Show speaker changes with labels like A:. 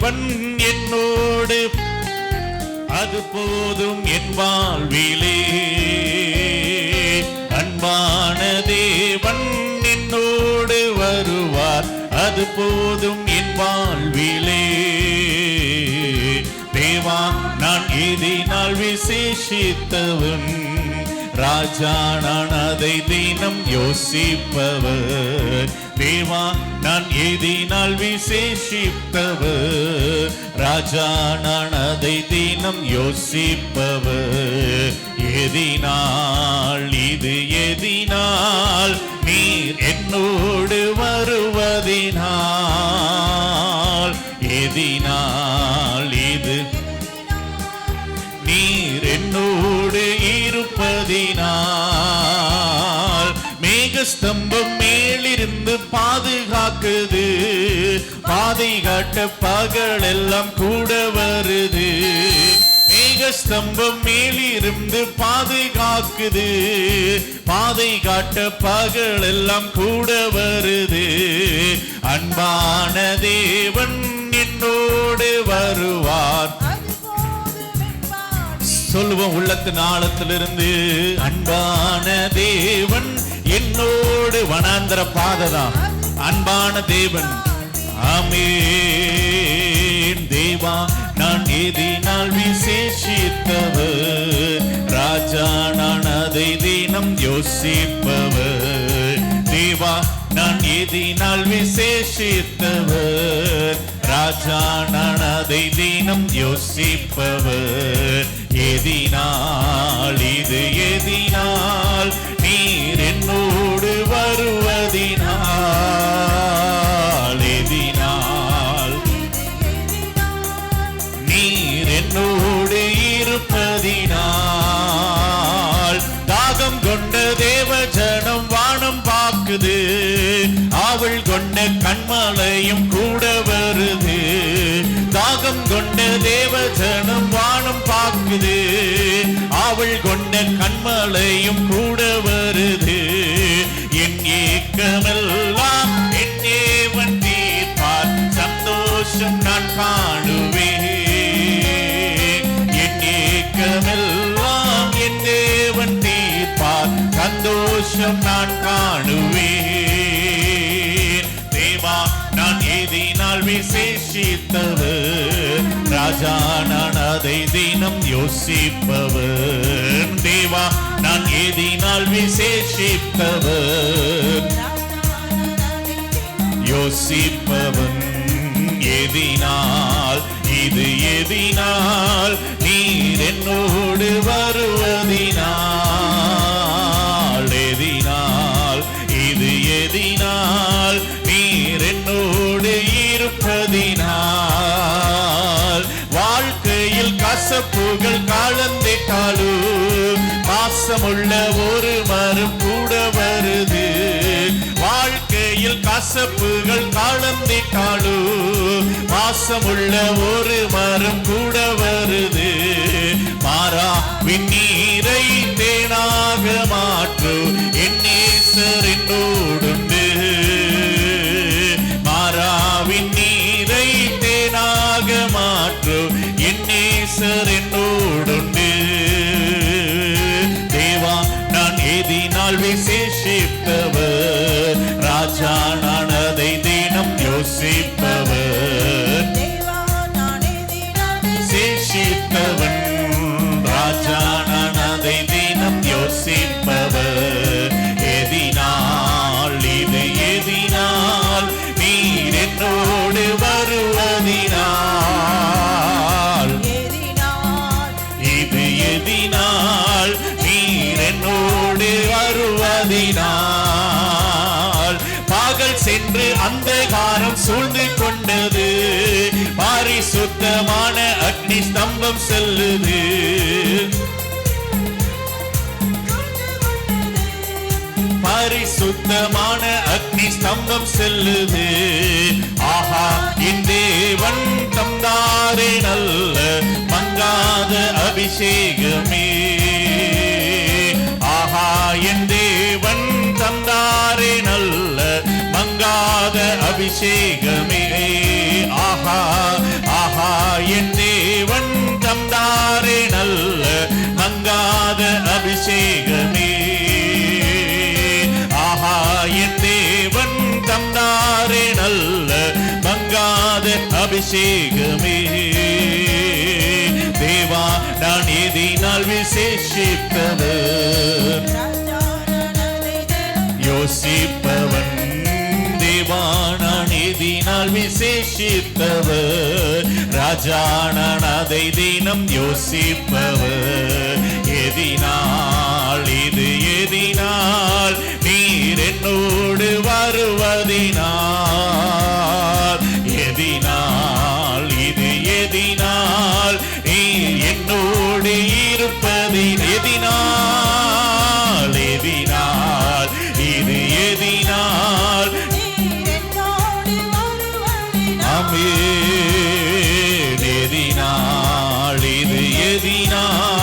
A: தேவன் என்னோடு, அது போதும் என் வாழ்விலே. அன்பான தேவன் என்னோடு வருவார், அது போதும் என் வாழ்விலே. தேவா நான் எதினால் விசேஷித்தவன், ராஜா நான் அதை தினம் யோசிப்பவர். தேவா நான் எதினால் விசேஷித்தவர், ராஜா நான் அதை தினம் யோசிப்பவர். எதினால் இது எதினால் நீர் என்னோடு வருவதினால், எதினால் இது நீர் என்னோடு இருப்பதினால். மேகஸ்தம்பம் மேலிருந்து பாதுகாக்குது, பாதை காட்ட பகலெல்லாம் கூட வருது. மேகஸ்தம்பம் மேலிருந்து பாதுகாக்குது, பாதை காட்ட பகலெல்லாம் கூட வருது. அன்பான தேவன் என்னோடு வருவார். சொல்லுவோம் உள்ளத்தின் ஆழத்திலிருந்து, அன்பான தேவன் என்னோடு. வனாந்தர பாதைதான் அன்பான தேவன். ஆமென். தேவா நான் எதினால் விசேஷித்தவர், ராஜா நான் அதை தினம் யோசிப்பவர். தேவா நான் எதினால் விசேஷித்தவர், ராஜா நான் அதை தினம் யோசிப்பவர். எதினால் இது எதினால் நீர் என்னோடு வருவதினால், எதினால் நீர் என்னோடு இருப்பதினால். தாகம் கொண்ட தேவ ஜனம் வானம் பார்க்குது, அவள் கொண்ட கண்மலையும் கூட வருது. தாகம் கொண்ட தேவ ஜனம் வானம் பார்க்குது, அவள் கொண்ட கண்மலையும் கூட வருது. என் ஏக்கமெல்லாம் என் தேவன் தீர்ப்பார், சந்தோஷம் நான் காணுவேன். என் ஏக்கமெல்லாம் என் தேவன் தீர்ப்பார், சந்தோஷம் நான் காணுவேன். தேவா நான் எதினால் விசேஷித்தவர், ராஜா நான் அதை தினம் யோசிப்பவர். தேவா நான் எதினால் விசேஷித்தவர், யோசிப்பவன். எதினால் இது எதினால் நீர் என்னோடு வருவதினால், எதினால் இது எதினால் நீர் என்னோடு இருப்பதினால். வாழ்க்கையில் கசப்புகள் கலந்திட்டாலும் பாசமுள்ள ஒரு மரம் கூட வருது. வாழ்க்கையில் கசப்புகள் கலந்திட்டாலும் பாசமுள்ள ஒரு மரம் கூட வருது. மாறா விண்ணீரை தேனாக மாற்று என் நேசர் என்னோடுண்டு. மாறாவின் நீரை தேனாக மாற்று என் நேசர் என்னோடுண்டு. தேவா நான் எதினால் விசேஷித்தவர், ராஜா நான் அதை தினம் யோசிப்பவர். விசேஷித்தவன், ராஜா நான் அதை தினம் யோசிப்பவர். எதினால் இது எதினால் நீர் என்னோடு வருவதினால், இது எதினால் நீர் என்னோடு வருவதினால். பகல் சென்று அந்தகாரம் சூழ்ந்து கொண்டது, பரிசுத்தமான அக்னி ஸ்தம்பம் செல்லுது. பரிசுத்தமான அக்னி ஸ்தம்பம் செல்லுது. ஆஹா என் தேவன் தந்தாரே நல்ல மங்காத அபிஷேகமே. ஆஹா என் தேவன் தந்தாரே நல்ல மங்காத அபிஷேகமே. ஆஹா என் தேவன் தந்தாரே நல்ல மங்காத அபிஷேகமே. ஆஹா என் தேவன் தந்தாரே நல்ல மங்காத அபிஷேகமே. தேவா நான் எதினால் விசேஷித்தவர் யோசிப்பவன். தேவா நான் எதினால் விசேஷித்தவர் ராஜா நான் அதை தினம் யோசிப்பவர். எதினால் இது எதினால் நீர் என்னோடு வருவதினால். எதினால் இது எதினால் நீர் என்னோடு இருப்பதின். எதினால் எதினால் இது எதினால் ஆமென். எதினால் இது எதினால்